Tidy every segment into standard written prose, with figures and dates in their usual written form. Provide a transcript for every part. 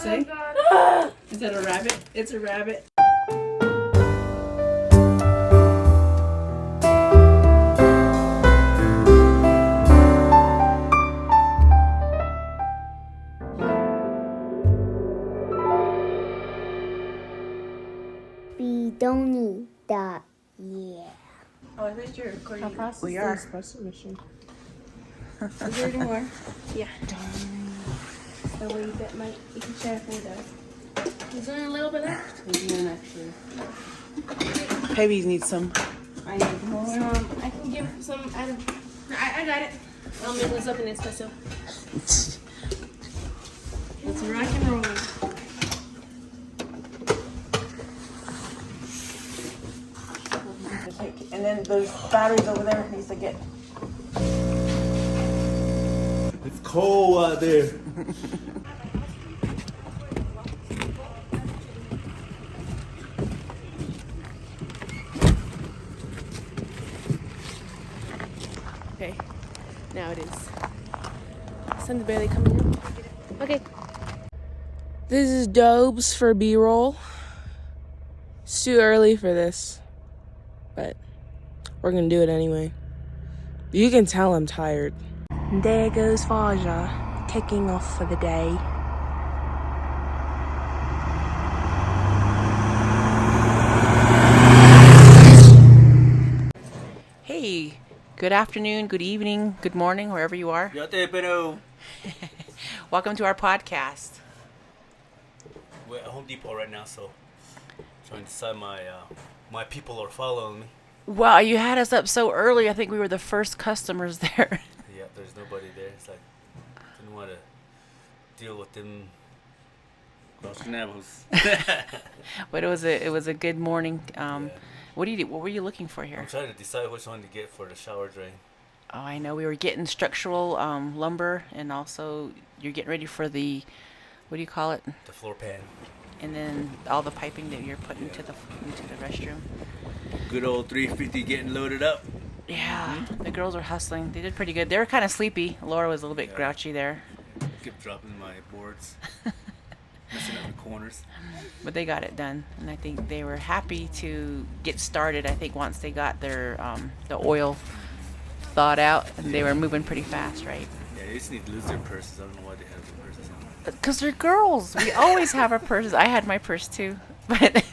say? Is that a rabbit? It's a rabbit. Bedonie. Yeah. Oh, I thought you were recording. We are. Espresso machine. Is there any more? Yeah. So what you bet might you can share for that. There's only a little bit left. There's one actually. Babies need some. I need more. I can give some out of. I got it. I'll make this up in espresso. Let's rock and roll. And then there's batteries over there. Needs to get. It's cold out there. Okay, now it is. Sun's barely coming up. Okay. This is Dobes for B-roll. It's too early for this, but we're gonna do it anyway. You can tell I'm tired. And there goes Faja, taking off for the day. Hey, good afternoon, good evening, good morning, wherever you are. Welcome to our podcast. We're at Home Depot right now, so trying to decide my people are following me. Wow, you had us up so early. I think we were the first customers there. Yeah, there's nobody there. It's like didn't want to deal with them. Navajos. But it was a good morning. Yeah. What were you looking for here? I'm trying to decide which one to get for the shower drain. Oh, I know. We were getting structural lumber, and also you're getting ready for the, what do you call it? The floor pan. And then all the piping that you're putting into the restroom. Good old 350 getting loaded up. Yeah, the girls were hustling. They did pretty good. They were kind of sleepy. Laura was a little bit grouchy there. Kept dropping my boards. Messing up the corners. But they got it done, and I think they were happy to get started. I think once they got their the oil thawed out, and they were moving pretty fast, right? Yeah, they just need to lose their purses. I don't know why they have their purses on. Because they're girls. We always have our purses. I had my purse too, but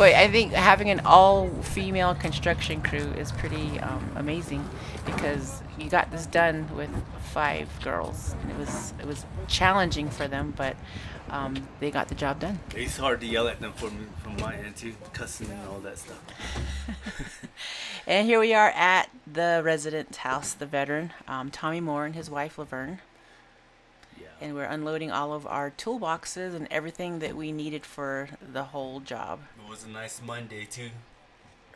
I think having an all-female construction crew is pretty amazing, because you got this done with 5 girls, and it was challenging for them, but they got the job done. It's hard to yell at them from my end too, cussing and all that stuff. And here we are at the resident's house, the veteran, Tommy Moore and his wife Laverne. Yeah. And we're unloading all of our toolboxes and everything that we needed for the whole job. It was a nice Monday too.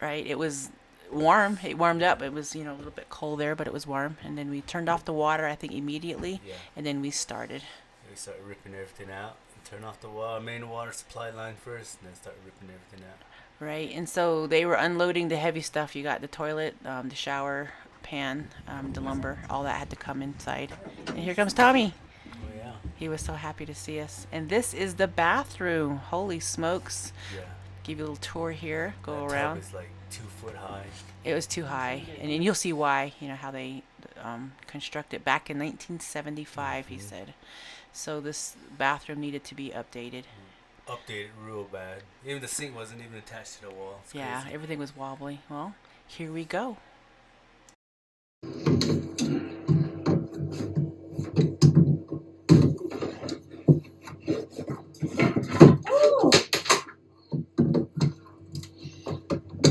Right? It was warm. It warmed up. It was, a little bit cold there, but it was warm. And then we turned off the water, I think, immediately. Yeah. And then we started. We started ripping everything out. Turn off the main water supply line first, and then start ripping everything out. Right. And so they were unloading the heavy stuff. You got the toilet, the shower pan, the lumber. All that had to come inside. And here comes Tommy. Oh yeah. He was so happy to see us. And this is the bathroom. Holy smokes. Yeah. Give you a little tour here. Go that around. Tub is like 2 foot high. It was too high. And you'll see why, how they constructed back in 1975, he said. So this bathroom needed to be updated. Updated real bad. Even the sink wasn't even attached to the wall. It's yeah, crazy. Everything was wobbly. Well, here we go.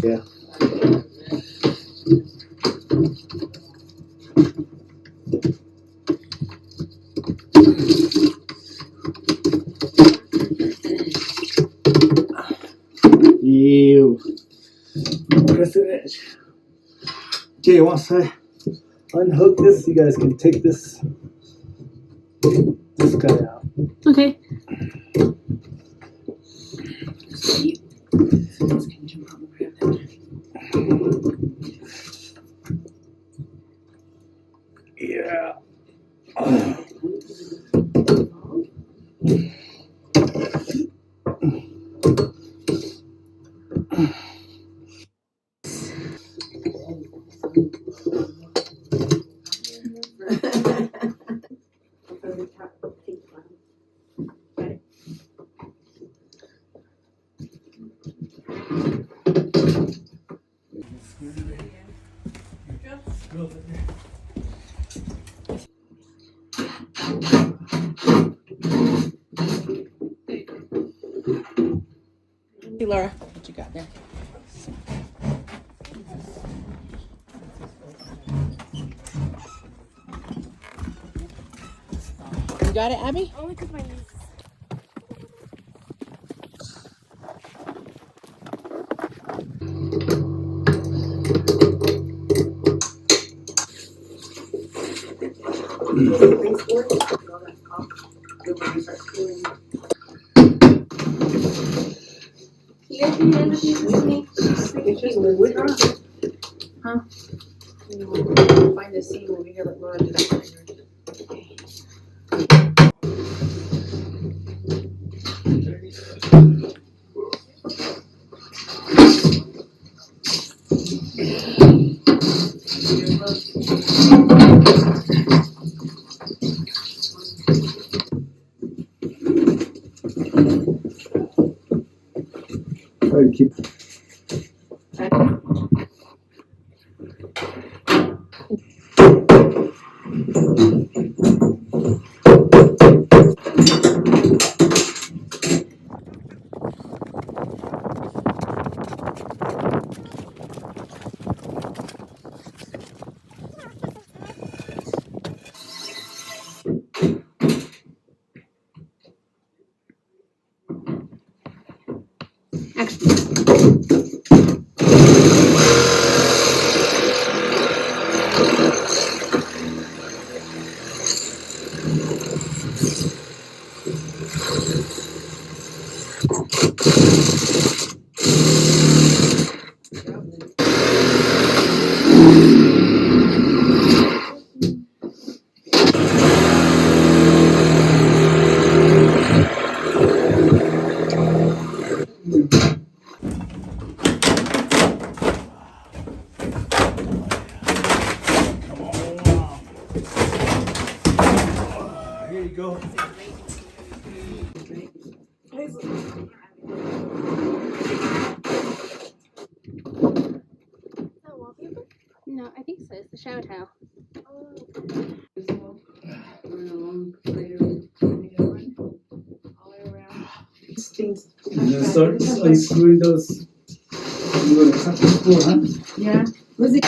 Yeah. You press it edge. Okay, once I unhook this, you guys can take this guy out. Okay. Yeah. the top pink one. Got it? See, Laura, what you got there? You got it, Abby? Only because my niece. You guys need to with me? Pictures of the wood. Huh? Find the scene when we hear like Laura do that. Try to keep. Here you go. No, I think so. It's the shower towel. And then start unscrewing those. You want to cut the floor, huh? Yeah. Was it?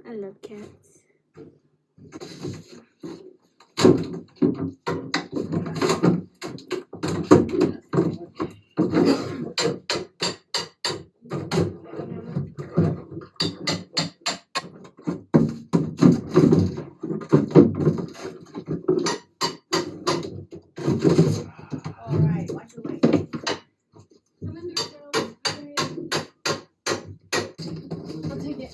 I love cats. All right, watch your way. I'll take it.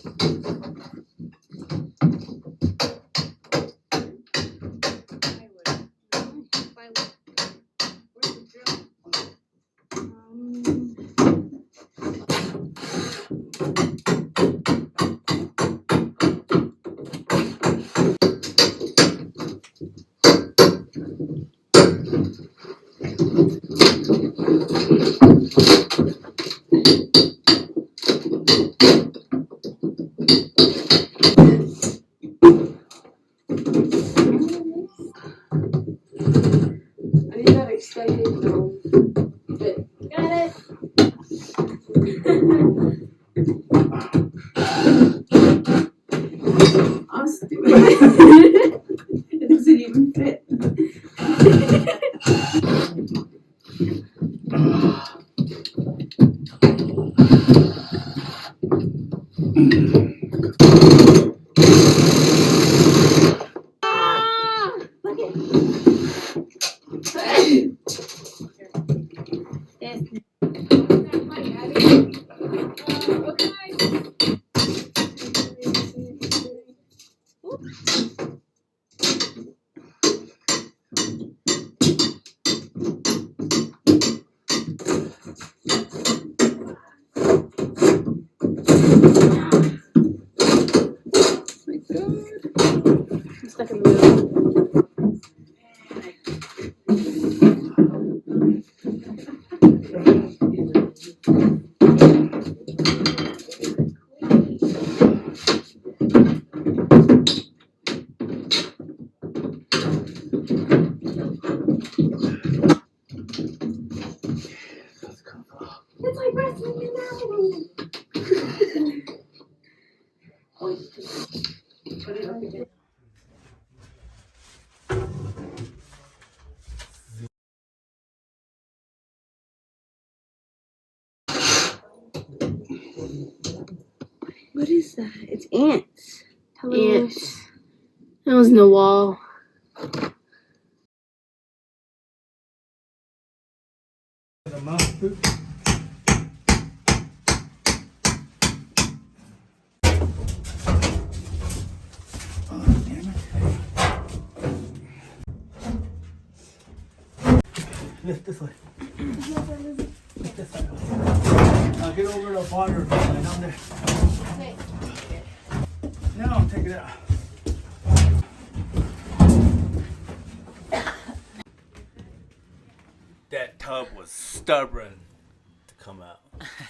I didn't have extended though. Got it. I'm stupid. It doesn't even fit. Look it. Yes. What is that? It's ants. Ants. That was in the wall. Lift this way. Lift this side. Now get over the water line down there. Okay. Now take it out. That tub was stubborn to come out.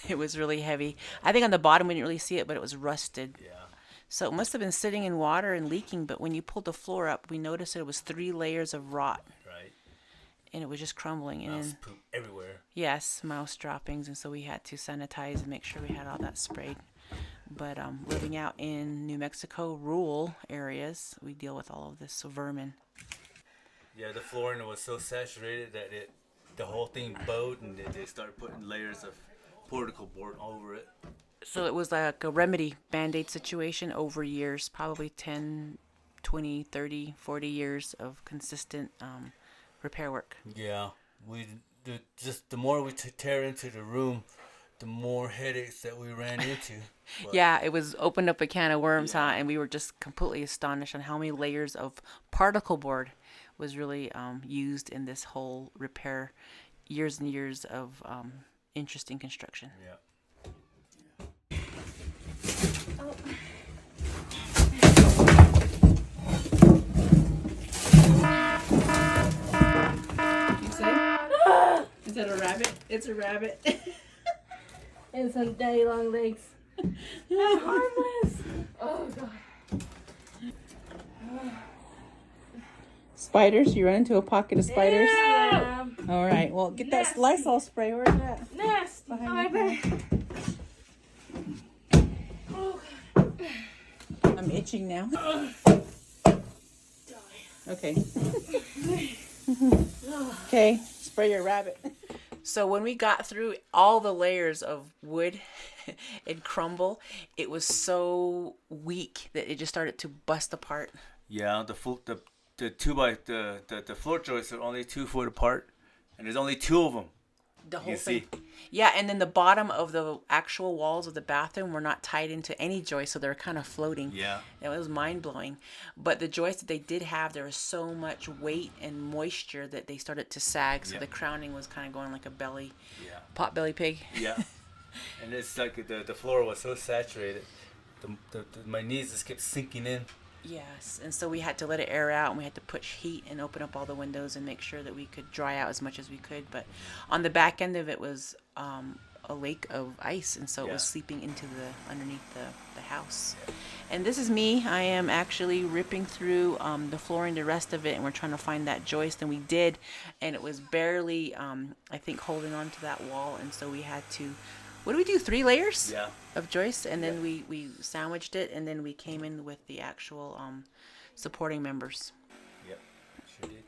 It was really heavy. I think on the bottom we didn't really see it, but it was rusted. Yeah. So it must have been sitting in water and leaking, but when you pulled the floor up, we noticed it was 3 layers of rot. Right. And it was just crumbling. Mouse And poop everywhere. yes, mouse droppings, and so we had to sanitize and make sure we had all that sprayed. But living out in New Mexico, rural areas, we deal with all of this vermin. Yeah, the flooring was so saturated that the whole thing bowed, and they started putting layers of particle board over it. So it was like a remedy Band-Aid situation over years, probably 10, 20, 30, 40 years of consistent repair work. Yeah, the more we tear into the room, the more headaches that we ran into. But Yeah, it was opened up a can of worms, huh? And we were just completely astonished on how many layers of particle board was really used in this whole repair. Years and years of interesting construction. Yeah. You say? Is that a rabbit? It's a rabbit. And some daddy long legs. They're harmless. Oh god. Spiders? You run into a pocket of spiders? Yeah. All right. Well, get that Nasty. Lysol spray. Where's that? Nasty. Behind Oh, I you. bet. I'm itching now. Okay. Okay. Spray your rabbit. So when we got through all the layers of wood and crumble, it was so weak that it just started to bust apart. Yeah, the floor joists are only 2 foot apart, and there's only 2 of them. The You whole can thing. see. Yeah, and then the bottom of the actual walls of the bathroom were not tied into any joist, so they were kind of floating. Yeah. It was mind-blowing. But the joists that they did have, there was so much weight and moisture that they started to sag, so Yeah. the crowning was kind of going like a belly, Yeah. pot-belly pig. Yeah. And it's like the floor was so saturated, my knees just kept sinking in. Yes, and so we had to let it air out, and we had to push heat and open up all the windows and make sure that we could dry out as much as we could. But on the back end of it was a lake of ice, and so it was Yeah. seeping into underneath the house. And this is me. I am actually ripping through the flooring, the rest of it, and we're trying to find that joist, and we did, and it was barely, I think, holding on to that wall, and so we had to. What do we do? 3 layers? Yeah. Of joists, and then we sandwiched it, and then we came in with the actual supporting members. Yep. Sure did.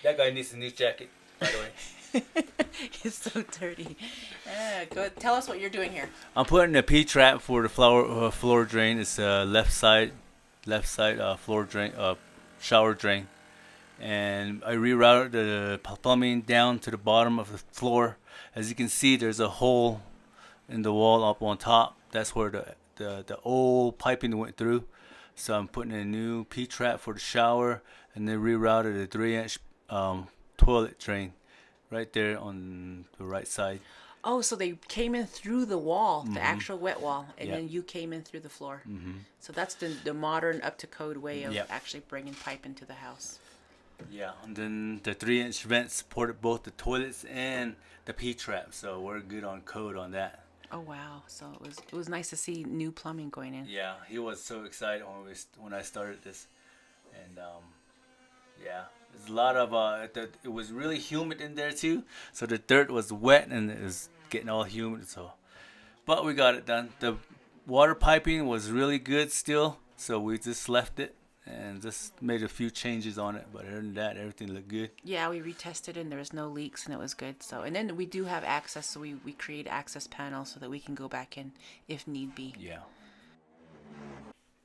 That guy needs a new jacket, by the way. It's so dirty. Go tell us what you're doing here. I'm putting a P-trap for the floor drain. It's left side floor drain, shower drain. And I rerouted the plumbing down to the bottom of the floor. As you can see, there's a hole in the wall up on top. That's where the old piping went through. So I'm putting a new P-trap for the shower, and then rerouted a 3-inch toilet drain right there on the right side. Oh, so they came in through the wall, the actual wet wall, and Yeah. then you came in through the floor. So that's the modern, up to code way of Yep. actually bringing pipe into the house. Yeah, and then the 3-inch vent supported both the toilets and the P-trap, so we're good on code on that. Oh wow! So it was nice to see new plumbing going in. Yeah, he was so excited when I started this, and yeah, there's a lot of it was really humid in there too, so the dirt was wet and it was getting all humid. So, but we got it done. The water piping was really good still, so we just left it and just made a few changes on it. But other than that, everything looked good. Yeah, we retested and there was no leaks and it was good. So, and then we do have access, so we create access panels so that we can go back in if need be. Yeah.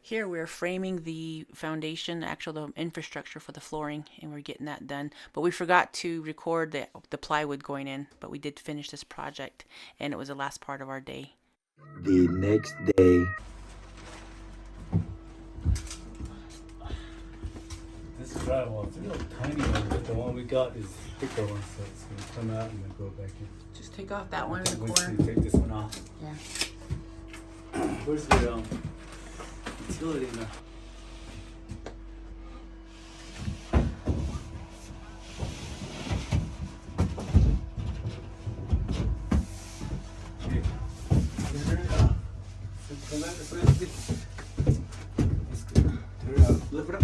Here we're framing the foundation, the infrastructure for the flooring, and we're getting that done. But we forgot to record the plywood going in, but we did finish this project, and it was the last part of our day. The next day. This drywall, it's a little tiny one, but the one we got is a thicker one, so it's gonna come out and then go back in. Just take off that one in the Wait till corner. you take this one off. Yeah. Where's the utility now? Okay. Turn it up. Come back this way. That's good. Turn it up. Lift it up.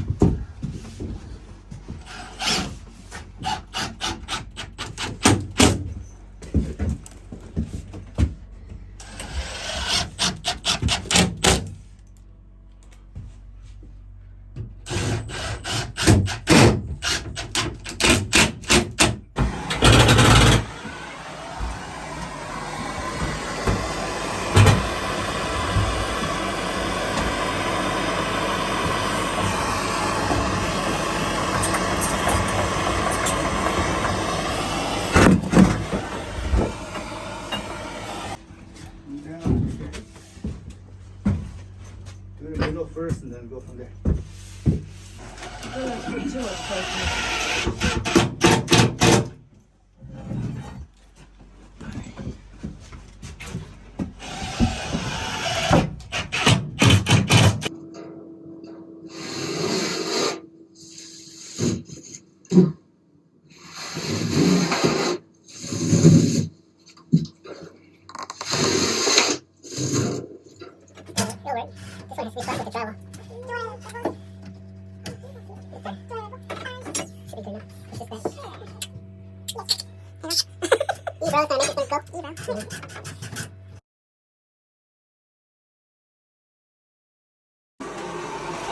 Do the middle first and then go from there.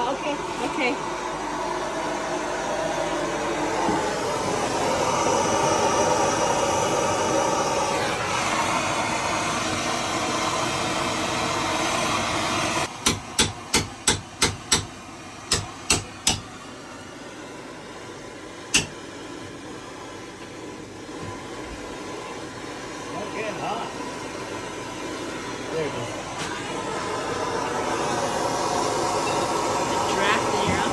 Okay, okay. Getting hot. There it goes. Draft in your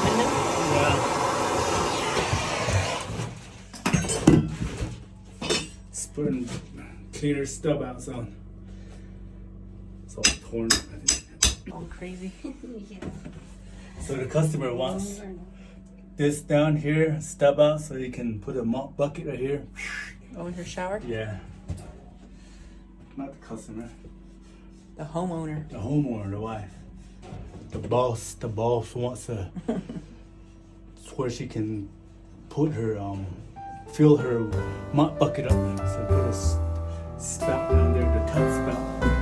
window. Yeah. It's putting cleaner stub out, so it's all torn up, I think. All crazy. So the customer wants this down here, stub out, so he can put a mop bucket right here. Oh, in her shower? Yeah. Not the customer. The homeowner. The homeowner, the wife. The boss wants to where she can put her fill her mop bucket up. So put a spout down there, the tub spout.